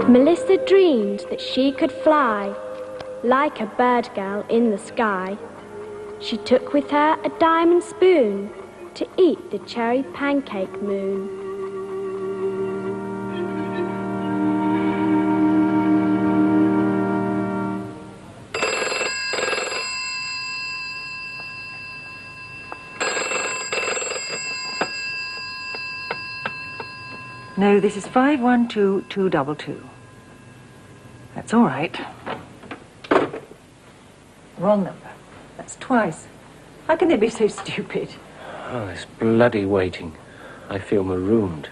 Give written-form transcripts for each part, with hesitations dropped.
Melissa dreamed that she could fly like a bird girl in the sky. She took with her a diamond spoon to eat the cherry pancake moon. No, this is 512222. That's all right. Wrong number. That's twice. How can they be so stupid? Oh, this bloody waiting. I feel marooned.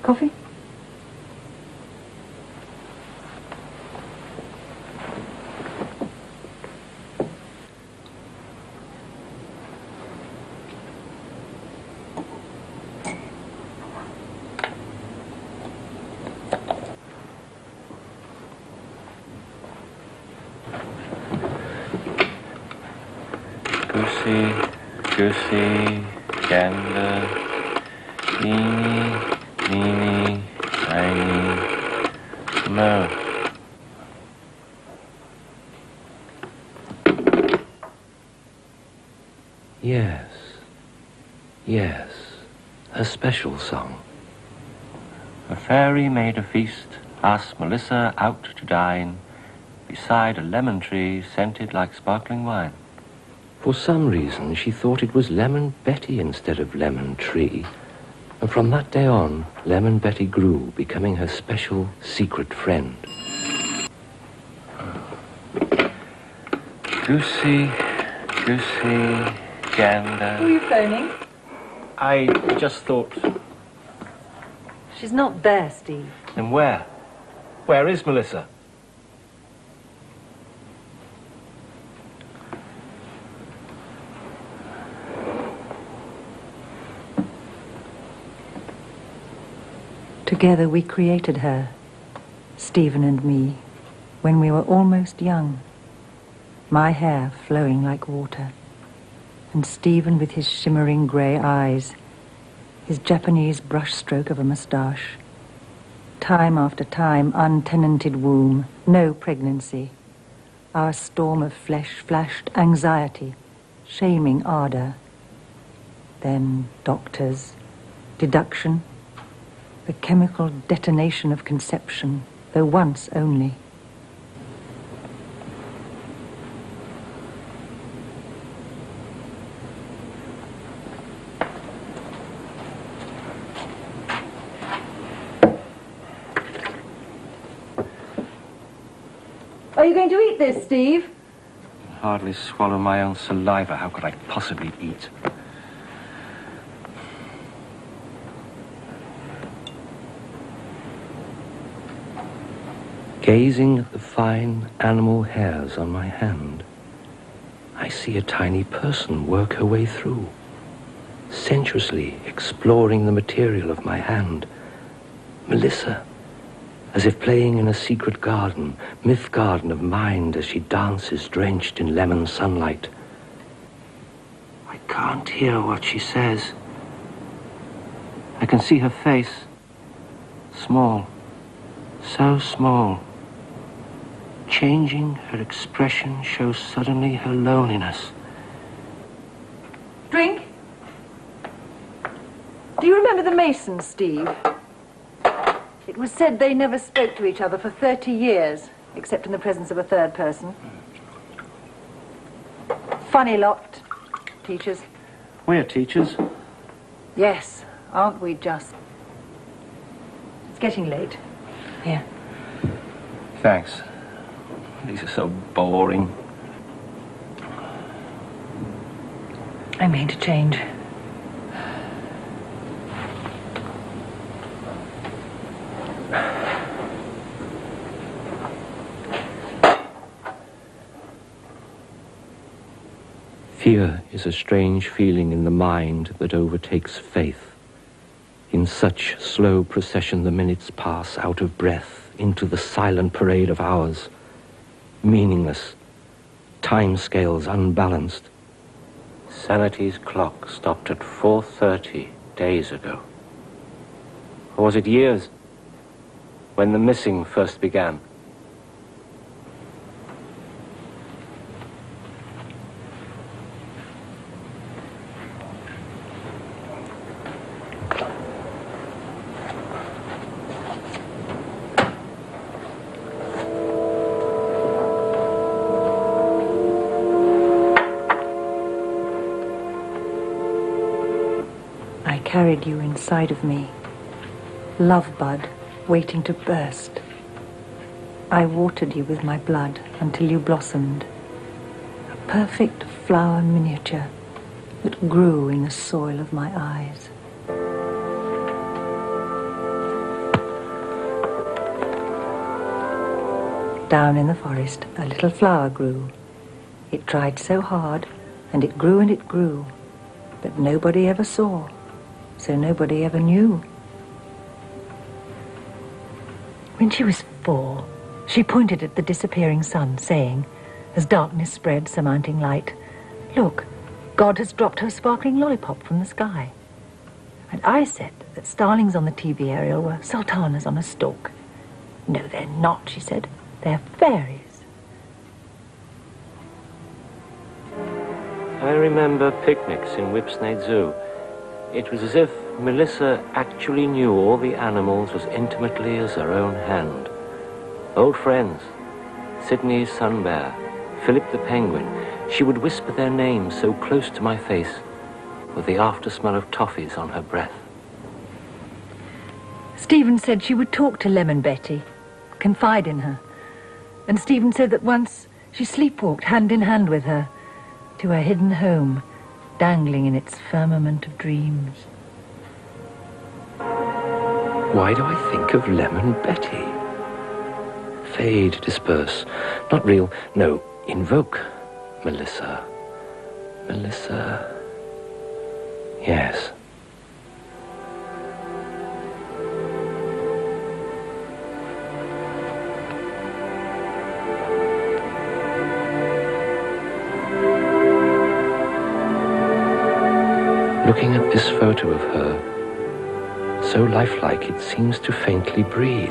Coffee? Goosey, gander, meeny, miny, mo. Yes, a special song. A fairy made a feast, asked Melissa out to dine, beside a lemon tree scented like sparkling wine. For some reason, she thought it was Lemon Betty instead of Lemon Tree. And from that day on, Lemon Betty grew, becoming her special secret friend. Goosey, gander. Who are you phoning? I just thought... She's not there, Steve. Then where? Where is Melissa? Together we created her, Stephen and me, when we were almost young. My hair flowing like water, and Stephen with his shimmering grey eyes, his Japanese brushstroke of a moustache. Time after time, untenanted womb, no pregnancy. Our storm of flesh flashed anxiety, shaming ardour. Then doctors, deduction, the chemical detonation of conception, though once only. Are you going to eat this, Steve? I hardly swallow my own saliva. How could I possibly eat? Gazing at the fine animal hairs on my hand, I see a tiny person work her way through, sensuously exploring the material of my hand. Melissa, as if playing in a secret garden, myth garden of mind as she dances drenched in lemon sunlight. I can't hear what she says. I can see her face, small, so small. Changing her expression shows suddenly her loneliness. Drink? Do you remember the Masons, Steve? It was said they never spoke to each other for 30 years, except in the presence of a third person. Funny lot, teachers. We're teachers. Yes, aren't we just? It's getting late. Here. Thanks. These are so boring. I'm going to change. Fear is a strange feeling in the mind that overtakes faith. In such slow procession the minutes pass out of breath into the silent parade of hours. Meaningless, time scales unbalanced. Sanity's clock stopped at 4:30 days ago. Or was it years? When the missing first began? I carried you inside of me, love bud waiting to burst. I watered you with my blood until you blossomed, a perfect flower miniature that grew in the soil of my eyes. Down in the forest, a little flower grew. It tried so hard, and it grew, but nobody ever saw. So nobody ever knew. When she was 4, she pointed at the disappearing sun, saying, as darkness spread, surmounting light, "Look, God has dropped her sparkling lollipop from the sky." And I said that starlings on the TV aerial were sultanas on a stalk. "No, they're not," she said. "They're fairies." I remember picnics in Whipsnade Zoo. It was as if Melissa actually knew all the animals as intimately as her own hand. Old friends, Sydney's sun bear, Philip the penguin. She would whisper their names so close to my face, with the after smell of toffees on her breath. Stephen said she would talk to Lemon Betty, confide in her. And Stephen said that once she sleepwalked hand in hand with her to her hidden home, dangling in its firmament of dreams. Why do I think of Lemon Betty? Fade, disperse. Not real. No, invoke. Melissa. Melissa. Yes. Looking at this photo of her, so lifelike it seems to faintly breathe.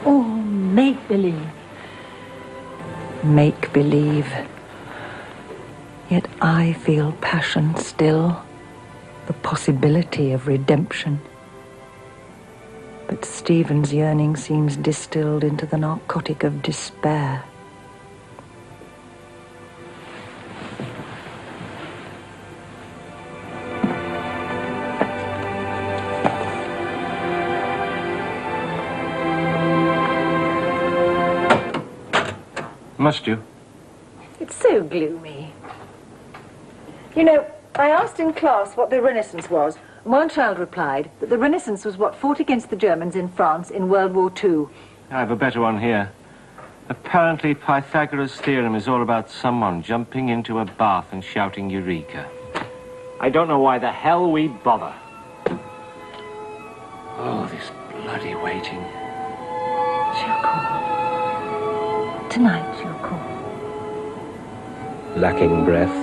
Oh, make-believe. Make-believe. Yet I feel passion still, the possibility of redemption. But Stephen's yearning seems distilled into the narcotic of despair. Must you? It's so gloomy. You know, I asked in class what the Renaissance was. One child replied that the Renaissance was what fought against the Germans in France in World War II. I have a better one here. Apparently, Pythagoras' theorem is all about someone jumping into a bath and shouting Eureka. I don't know why the hell we bother. Oh, this bloody waiting. She'll call. Tonight she'll call. Lacking breath,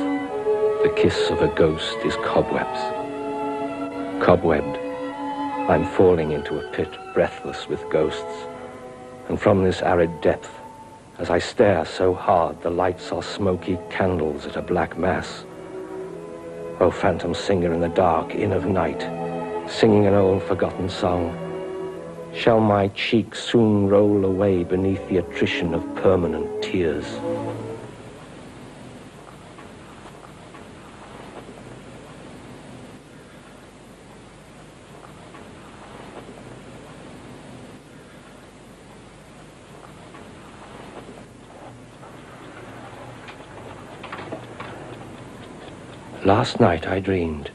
the kiss of a ghost is cobwebs. Cobwebbed, I'm falling into a pit, breathless with ghosts. And from this arid depth, as I stare so hard, the lights are smoky candles at a black mass. O phantom singer in the dark inn of night, singing an old forgotten song, shall my cheek soon roll away beneath the attrition of permanent tears? Last night I dreamed,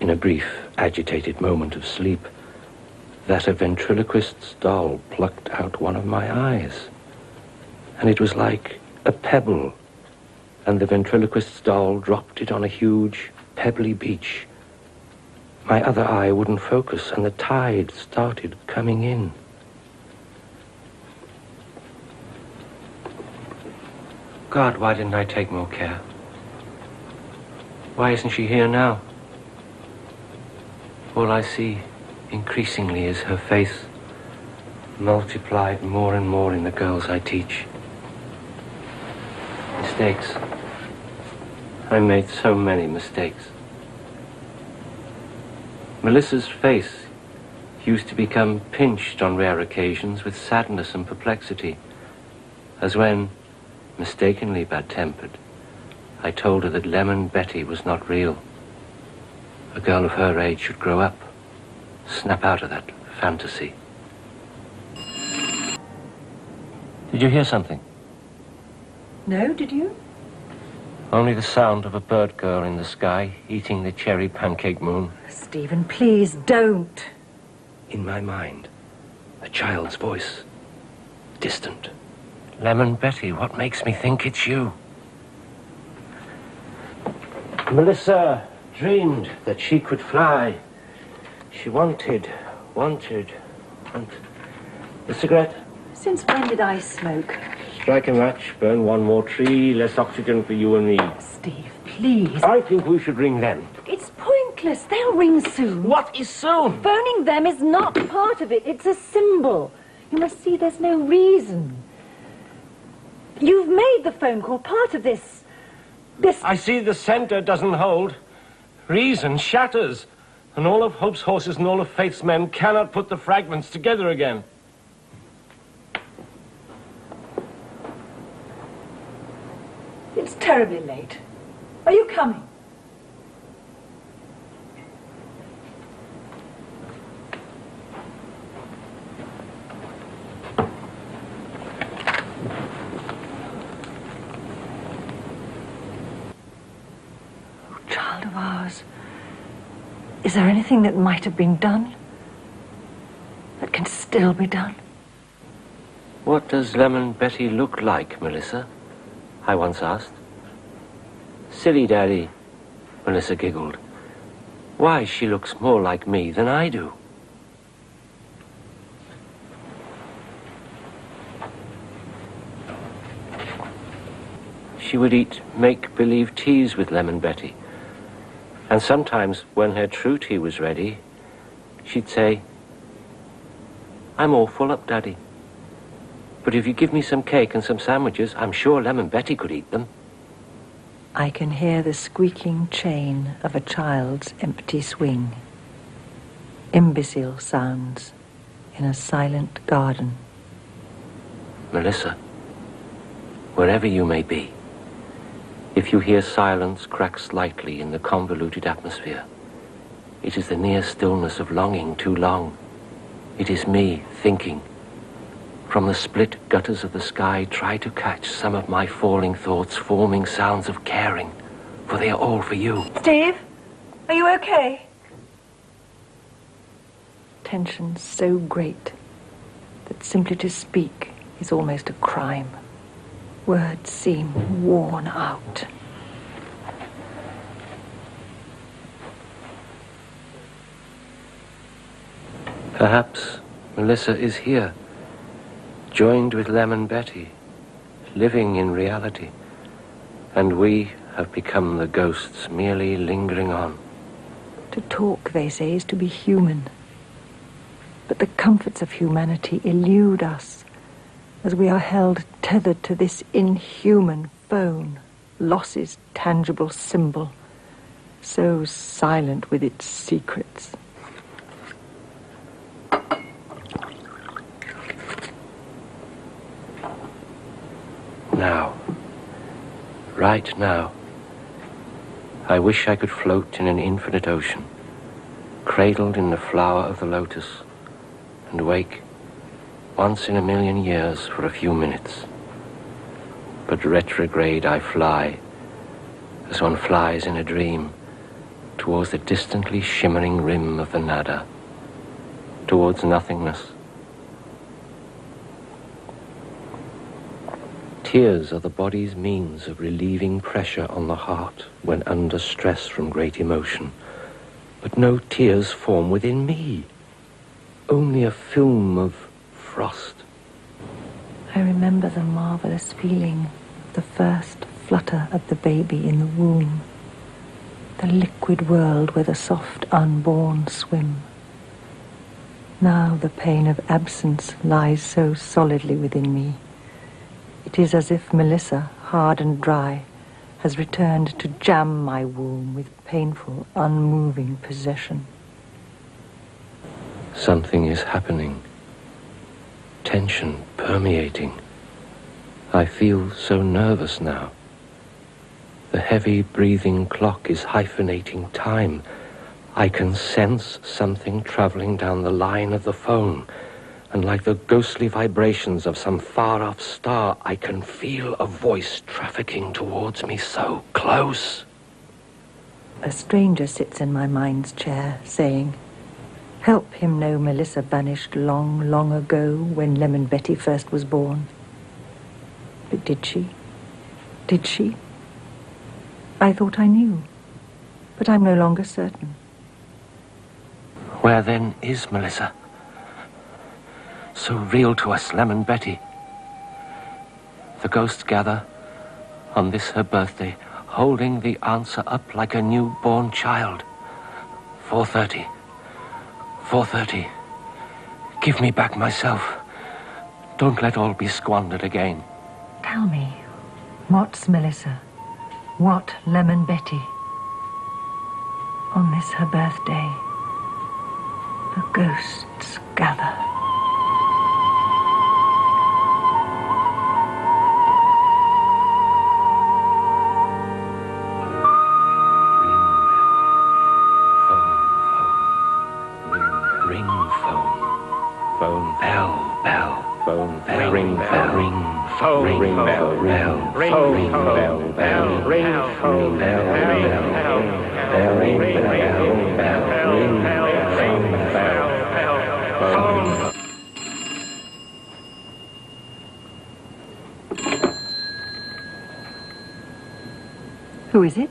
in a brief, agitated moment of sleep, that a ventriloquist's doll plucked out one of my eyes. And it was like a pebble, and the ventriloquist's doll dropped it on a huge, pebbly beach. My other eye wouldn't focus, and the tide started coming in. God, why didn't I take more care? Why isn't she here now? All I see increasingly is her face, multiplied more and more in the girls I teach. Mistakes. I made so many mistakes. Melissa's face used to become pinched on rare occasions with sadness and perplexity, as when, mistakenly bad-tempered, I told her that Lemon Betty was not real. A girl of her age should grow up, snap out of that fantasy. Did you hear something? No, did you? Only the sound of a bird girl in the sky eating the cherry pancake moon. Stephen, please don't. In my mind, a child's voice, distant. Lemon Betty, what makes me think it's you? Melissa dreamed that she could fly. She wanted. A cigarette? Since when did I smoke? Strike a match, burn one more tree, less oxygen for you and me. Steve, please. I think we should ring them. It's pointless. They'll ring soon. What is soon? Phoning them is not part of it. It's a symbol. You must see there's no reason. You've made the phone call part of this. I see the center doesn't hold. Reason shatters. And all of Hope's horses and all of Faith's men cannot put the fragments together again. It's terribly late. Are you coming? Oh, child of ours. Is there anything that might have been done? That can still be done? What does Lemon Betty look like, Melissa? I once asked. Silly Daddy, Melissa giggled. Why, she looks more like me than I do. She would eat make-believe teas with Lemon Betty. And sometimes, when her true tea was ready, she'd say, I'm all full up, Daddy. But if you give me some cake and some sandwiches, I'm sure Lemon Betty could eat them. I can hear the squeaking chain of a child's empty swing. Imbecile sounds in a silent garden. Melissa, wherever you may be, if you hear silence crack slightly in the convoluted atmosphere, it is the near stillness of longing too long. It is me thinking. From the split gutters of the sky, try to catch some of my falling thoughts, forming sounds of caring, for they are all for you. Steve, are you okay? Tension so great that simply to speak is almost a crime. Words seem worn out. Perhaps Melissa is here, joined with Lemon Betty, living in reality, and we have become the ghosts merely lingering on. To talk, they say, is to be human. But the comforts of humanity elude us as we are held tethered to this inhuman phone, loss's tangible symbol, so silent with its secrets. Now, right now, I wish I could float in an infinite ocean, cradled in the flower of the lotus, and wake once in a million years for a few minutes. But retrograde I fly, as one flies in a dream, towards the distantly shimmering rim of the nada, towards nothingness. Tears are the body's means of relieving pressure on the heart when under stress from great emotion. But no tears form within me, only a film of frost. I remember the marvelous feeling of the first flutter of the baby in the womb. the liquid world where the soft unborn swim. Now the pain of absence lies so solidly within me. It is as if Melissa, hard and dry, has returned to jam my womb with painful, unmoving possession. Something is happening. Tension permeating. I feel so nervous now. The heavy breathing clock is hyphenating time. I can sense something traveling down the line of the phone, and like the ghostly vibrations of some far-off star, I can feel a voice trafficking towards me so close. A stranger sits in my mind's chair, saying, "Help him know Melissa vanished long, long ago when Lemon Betty first was born." But did she? Did she? I thought I knew, but I'm no longer certain. Where then is Melissa? So real to us, Lemon Betty. The ghosts gather on this her birthday, holding the answer up like a newborn child. 4:30. 4:30. Give me back myself. Don't let all be squandered again. Tell me, what's Melissa? What Lemon Betty? On this her birthday, the ghosts gather. Ring phone. Phone bell, bell. Phone bell, ring bell, ring phone, ring bell, bell, ring bell, bell, ring phone bell, bell, bell, ring bell, bell, ring bell, phone. Who is it?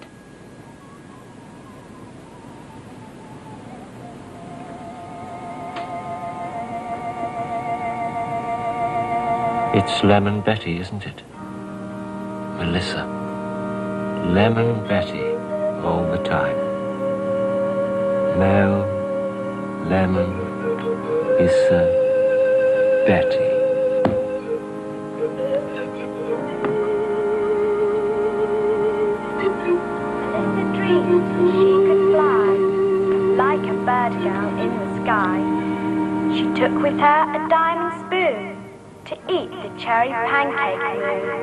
It's Lemon Betty, isn't it? Melissa. Lemon Betty, all the time. Mel, Lemon, Issa, Betty. Melissa dreamed she could fly like a bird girl in the sky. She took with her a diamond spoon to eat the cherry pancake moon.